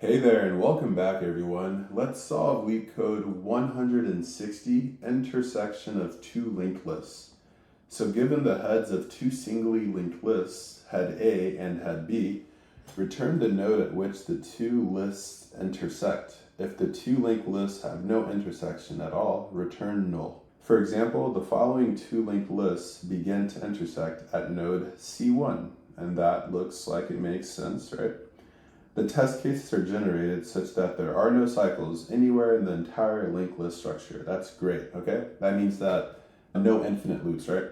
Hey there and welcome back everyone. Let's solve LeetCode 160, intersection of two linked lists. So given the heads of two singly linked lists, head A and head B, return the node at which the two lists intersect. If the two linked lists have no intersection at all, return null. For example, the following two linked lists begin to intersect at node C1, and that looks like it makes sense, right? The test cases are generated such that there are no cycles anywhere in the entire linked list structure. That's great, okay? That means that no infinite loops, right?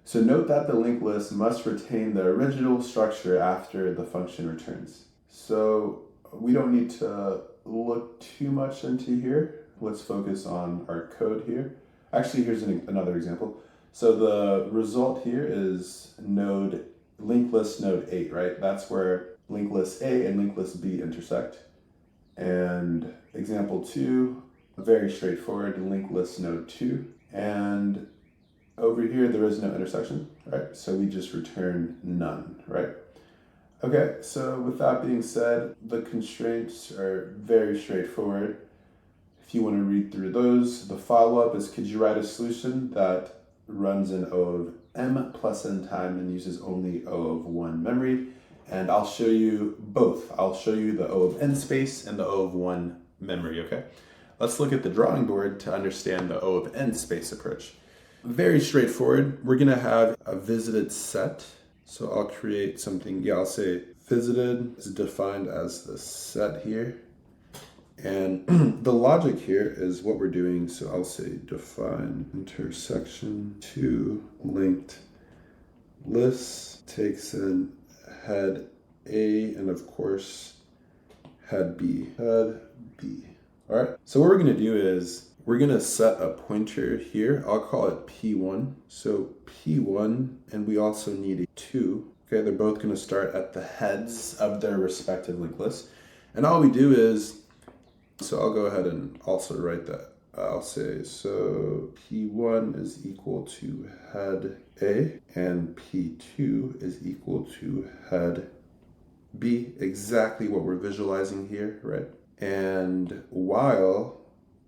So note that the linked list must retain the original structure after the function returns. So we don't need to look too much into here. Let's focus on our code here. Actually, here's another example. So the result here is linked list node 8, right? That's where linked list A and linked list B intersect. And example 2, very straightforward, linked list node 2. And over here, there is no intersection, right? So we just return none, right? Okay, so with that being said, the constraints are very straightforward. If you want to read through those, the follow-up is, could you write a solution that runs in O of m plus n time and uses only O of 1 memory? And I'll show you both. I'll show you the O of n space and the O of 1 memory, okay? Let's look at the drawing board to understand the O of n space approach. Very straightforward. We're gonna have a visited set. So I'll create something, I'll say visited is defined as the set here. And the logic here is what we're doing. So I'll say define intersection two linked lists, takes in head A and of course head B. Head B. All right. So what we're going to do is we're going to set a pointer here. I'll call it P1. So P1, and we also need a 2. Okay, they're both going to start at the heads of their respective linked lists. And all we do is, so I'll go ahead and also write that. I'll say, so P1 is equal to head A and P2 is equal to head B, exactly what we're visualizing here, right? And while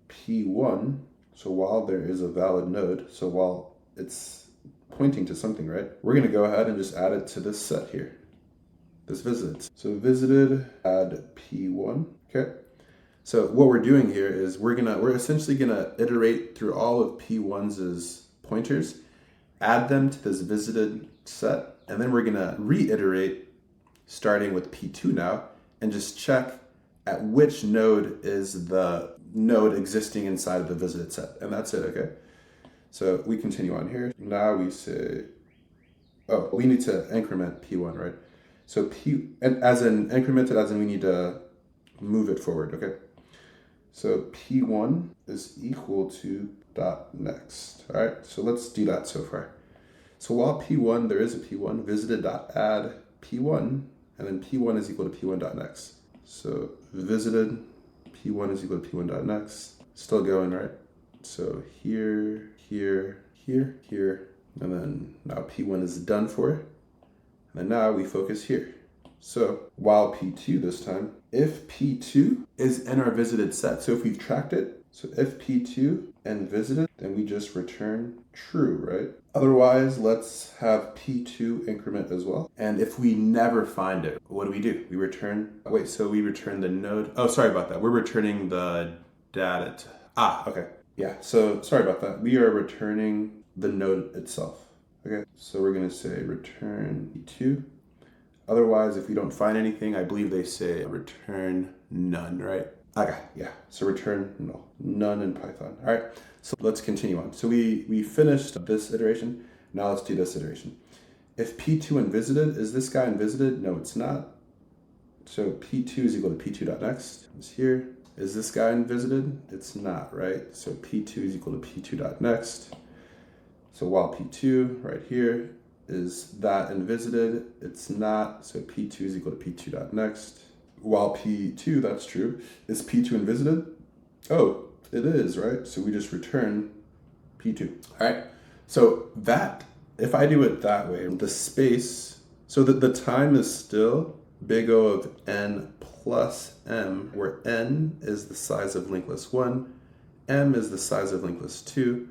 P1, so while there is a valid node, so while it's pointing to something, right? We're gonna go ahead and just add it to this set here, this visited. So visited, add P1, okay? So what we're doing here is we're essentially gonna iterate through all of P1's pointers, add them to this visited set, and then we're gonna reiterate starting with P2 now, and just check at which node is the node existing inside of the visited set. And that's it, okay? So we continue on here. Now we say, oh, we need to increment P1, right? So as in incremented, as in we need to move it forward, okay? So P1 is equal to dot next. All right, so let's do that so far. So while P1, there is a P1, visited dot add P1, and then P1 is equal to P1 dot next. So visited P1 is equal to P1 dot next. Still going, right? So here, here, here, here, and then now P1 is done for it. And then now we focus here. So while P2 this time, if P2 is in our visited set, so if we've tracked it, so if P2 and visited, then we just return true, right? Otherwise, let's have P2 increment as well. And if we never find it, what do? We return, we return the node. Oh, sorry about that. We're returning the data. Okay. Yeah, so sorry about that. We are returning the node itself. Okay, so we're gonna say return P2. Otherwise, if we don't find anything, I believe they say return none, right? Okay, yeah, so return null, none in Python. All right, so let's continue on. So we finished this iteration. Now let's do this iteration. If P2 and visited, is this guy in visited? No, it's not. So P2 is equal to P2.next. It's here. Is this guy in visited? It's not, right? So P2 is equal to P2.next. So while P2 right here, is that in visited? It's not, so P2 is equal to P2.next. While P2, that's true, is P2 in visited? Oh, it is, right? So we just return P2. All right, so that, if I do it that way, the space, so that the time is still big O of n plus m, where n is the size of linked list 1, m is the size of linked list 2,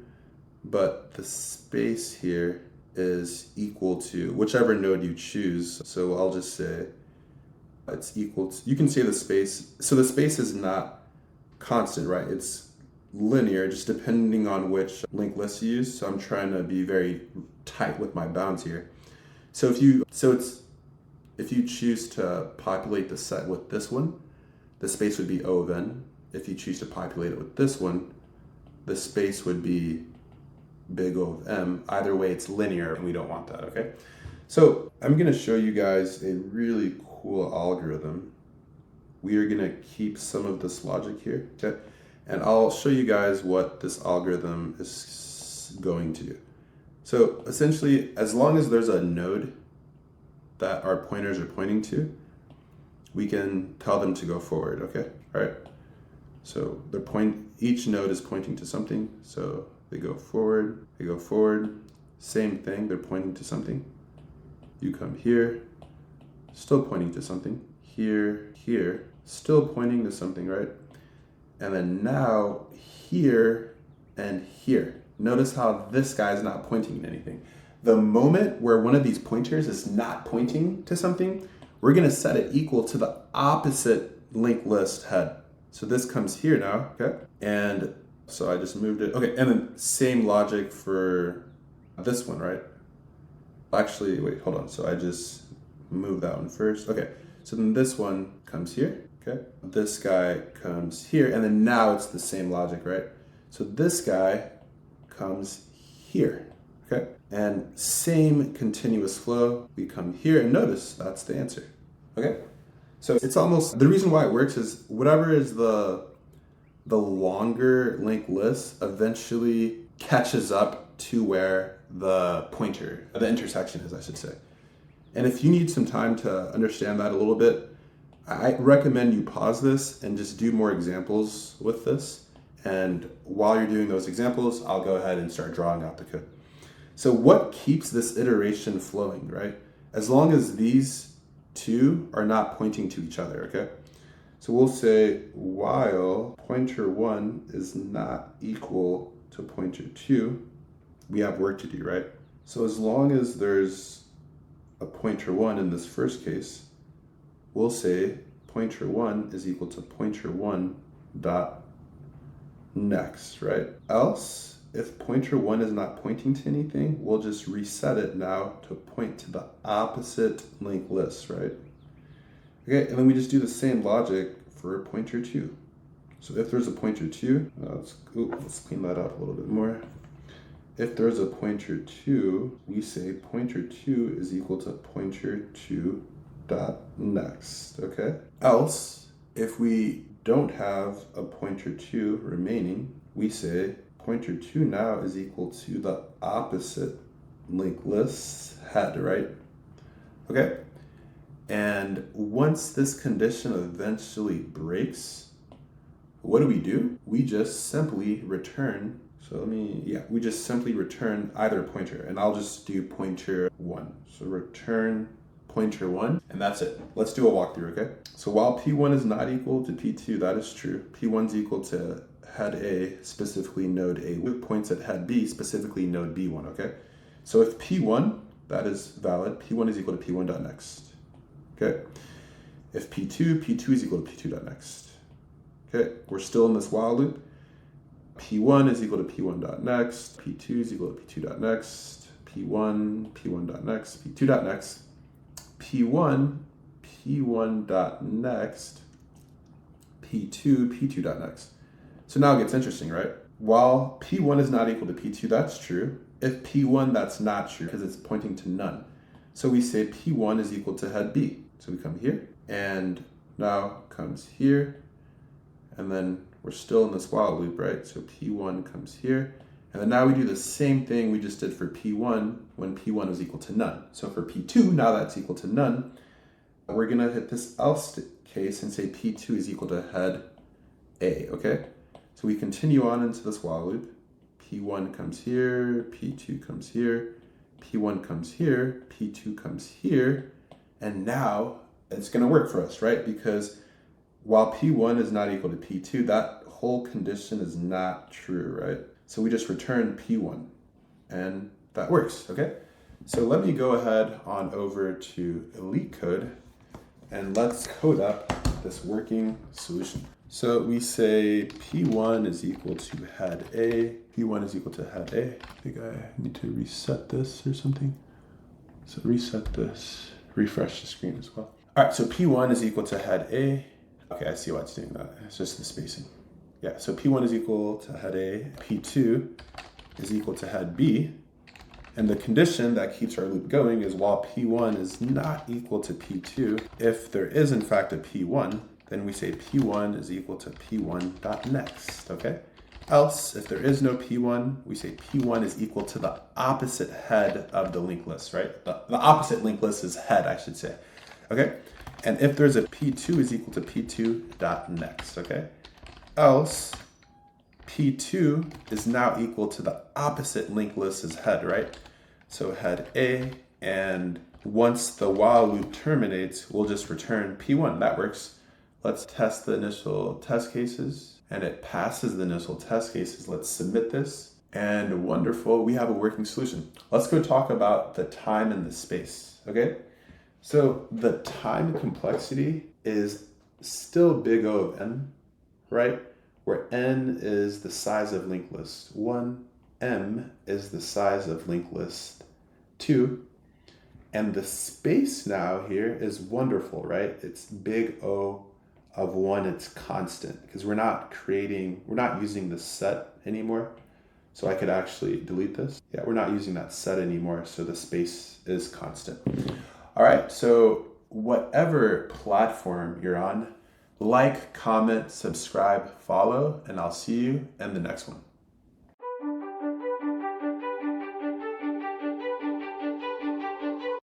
but the space here is equal to whichever node you choose. So I'll just say it's equal to, you can say the space, so the space is not constant, right? It's linear, just depending on which linked list you use. So I'm trying to be very tight with my bounds here. So if you choose to populate the set with this one, the space would be O of n. If you choose to populate it with this one, the space would be big O of m. Either way, it's linear, and we don't want that, okay? So I'm gonna show you guys a really cool algorithm. We are gonna keep some of this logic here, okay? And I'll show you guys what this algorithm is going to do. So essentially, as long as there's a node that our pointers are pointing to, we can tell them to go forward, okay? All right. So each node is pointing to something. So they go forward, same thing, they're pointing to something. You come here, still pointing to something. Here, still pointing to something, right? And then now here and here. Notice how this guy is not pointing to anything. The moment where one of these pointers is not pointing to something, we're gonna set it equal to the opposite linked list head. So this comes here now, okay? And so I just moved it. Okay, and then same logic for this one, right? Actually, wait, hold on. So I just moved that one first. Okay, so then this one comes here, okay? This guy comes here, and then now it's the same logic, right? So this guy comes here, okay? And same continuous flow, we come here, and notice that's the answer, okay? So it's almost, the reason why it works is whatever is the longer linked list eventually catches up to where the pointer, the intersection is, I should say. And if you need some time to understand that a little bit, I recommend you pause this and just do more examples with this. And while you're doing those examples, I'll go ahead and start drawing out the code. So what keeps this iteration flowing, right? As long as these two are not pointing to each other, okay? So we'll say while pointer 1 is not equal to pointer 2, we have work to do, right? So as long as there's a pointer 1 in this first case, we'll say pointer 1 is equal to pointer 1 dot next, right? Else, if pointer 1 is not pointing to anything, we'll just reset it now to point to the opposite linked list, right? Okay, and then we just do the same logic for pointer 2. So if there's a pointer 2, let's clean that up a little bit more. If there's a pointer 2, we say pointer 2 is equal to pointer 2 dot next, okay? Else, if we don't have a pointer 2 remaining, we say pointer 2 now is equal to the opposite linked list head, right? Okay? And once this condition eventually breaks, what do? We just simply return, we just simply return either pointer, and I'll just do pointer 1. So return pointer 1, and that's it. Let's do a walkthrough, okay? So while P1 is not equal to P2, that is true. P1 is equal to head A, specifically node A, with points at head B, specifically node B1, okay? So if P1, that is valid, P1 is equal to P1 dot next. Okay, if P2 is equal to P2 dot next. Okay, we're still in this while loop. P1 is equal to P1 dot next. P2 is equal to P2 dot next. P1 dot next. P2 dot next. P1 dot next. P2 dot next. So now it gets interesting, right? While P1 is not equal to P2, that's true. If P1, that's not true because it's pointing to none. So we say P1 is equal to head B. So we come here, and now comes here, and then we're still in this while loop, right? So P1 comes here, and then now we do the same thing we just did for P1 when P1 was equal to none. So for P2, now that's equal to none, we're gonna hit this else case and say P2 is equal to head A, okay? So we continue on into this while loop. P1 comes here, P2 comes here, P1 comes here, P2 comes here, and now it's going to work for us, right? Because while P1 is not equal to P2, that whole condition is not true, right? So we just return P1 and that works, okay? So let me go ahead on over to LeetCode and let's code up this working solution. So we say P1 is equal to head A. P1 is equal to head A. I think I need to reset this or something. So reset this, refresh the screen as well. All right, so P1 is equal to head A. Okay, I see why it's doing that. It's just the spacing. Yeah, so P1 is equal to head A. P2 is equal to head B. And the condition that keeps our loop going is while P1 is not equal to P2, if there is in fact a P1, then we say P1 is equal to P1.next, okay? Else, if there is no P1, we say P1 is equal to the opposite head of the linked list, right? The opposite linked list is head, I should say, okay? And if there's a P2 is equal to P2.next, okay? Else, P2 is now equal to the opposite linked list as head, right? So head A, and once the while loop terminates, we'll just return P1. That works. Let's test the initial test cases, and it passes the initial test cases. Let's submit this, and wonderful, we have a working solution. Let's go talk about the time and the space, okay? So the time complexity is still big O of n, right? Where n is the size of linked list 1, m is the size of linked list 2, and the space now here is wonderful, right? It's big O of 1, it's constant, because we're not using the set anymore. So I could actually delete this. Yeah, we're not using that set anymore, so the space is constant. All right, so whatever platform you're on, like, comment, subscribe, follow, and I'll see you in the next one.